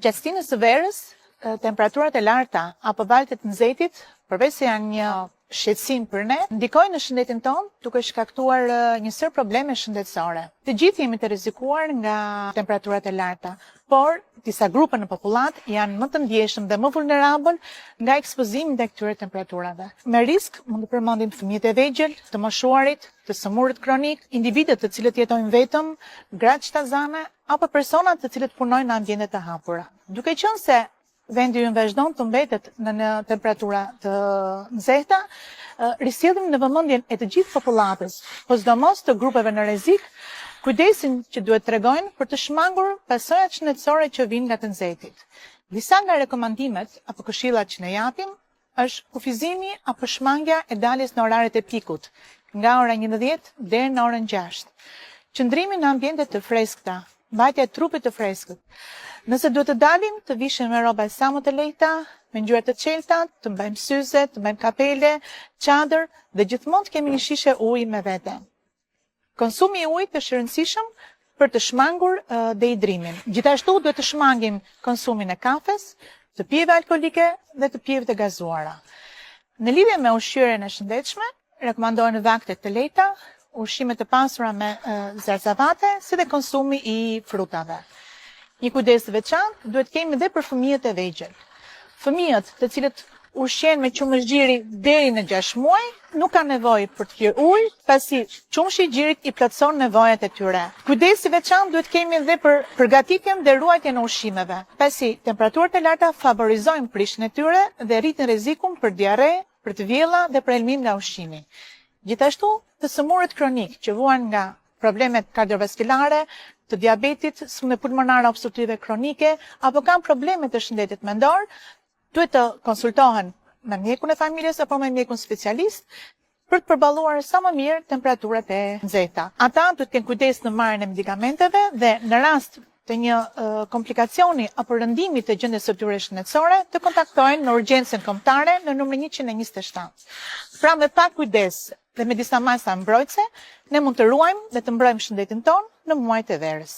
Gjatësinë së verës, temperaturat e larta apo valët e të nxehtit, përveç se janë një shqetësim për ne, ndikojnë në shëndetin tonë duke shkaktuar një sër probleme shëndetësore. Të gjithë jemi të rrezikuar nga temperaturat e larta, por disa grupe në popullat janë më të ndjeshëm dhe më vulnerabël nga ekspozimi ndaj këtyre temperaturave. Me risk mund të përmendim fëmijët e vegjël, të moshuarit, të sëmurët kronik, individët të cilët jetojnë vetëm, gratë shtazane apo personat të cilët punojnë në ambiente të hapura. Duke qenë se vendi ynë vazhdon të mbetet në temperatura të nxehta, risjellim në vëmendjen e të gjithë popullatës, po sidomos të grupeve në rrezik, kujdesin që duhet tregojnë për të shmangur pasojat shëndetësore që vijnë nga të nxehtit. Disa nga rekomandimet apo këshillat që ne japim është kufizimi apo shmangja e daljes në oraret e pikut, nga ora 11 deri në orën 6. Qëndrimi në ambiente të freskëta, mbajtja e trupit të freskët. Nëse duhet të dalim, të vishim me rroba sa më të lehta, me ngjyra të qelta, të mbajmë syze, të mbajmë kapele, çadër dhe gjithmonë të kemi një shishe uji me vete. Konsumi i ujit është i rëndësishëm për të shmangur dehidrimin. Gjithashtu duhet të shmangim konsumin e kafes, të pijeve alkolike dhe të pijeve të gazuara. Në lidhje me ushqyerjen e shëndetshme, rekomandohen vakte të lehta, ushqime të pasura me zarzavate, si dhe konsumi i frutave. Një kujdes të veçantë duhet kemi dhe për fëmijët e vegjël. Fëmijët të cilët ushqen me qumëshgjiri deri në 6 muaj nuk kanë nevojë për të pirë ujë, pasi qumshi i gjirit i plotëson nevojat e tyre. Kujdes i veçantë duhet kemi dhe për përgatitjen dhe ruajtjen e ushqimeve, pasi temperaturat e larta favorizojnë prishjen e tyre dhe rritin rrezikun për diare, për të vjella dhe për elmin nga ushqimi. Gjithashtu, të sëmurët kronik që vuan nga problemet kardiovaskulare, të diabetit, sëmundje pulmonare obstruktive kronike, apo kanë probleme të shëndetit mendor, duhet të konsultohen me mjekun e familjes apo me mjekun specialist për të përballuar sa më mirë temperaturat e nxehta. Ata duhet të kenë kujdes në marrjen e medikamenteve dhe në rast të një komplikacioni apo rëndimi të gjendjes së tyre shëndetësore, të kontaktojnë në urgjencën kombëtare në numrin 127. Pra me pak kujdes dhe me disa masa mbrojtëse, ne mund të ruajmë dhe të mbrojmë shëndetin tonë në muajt e verës.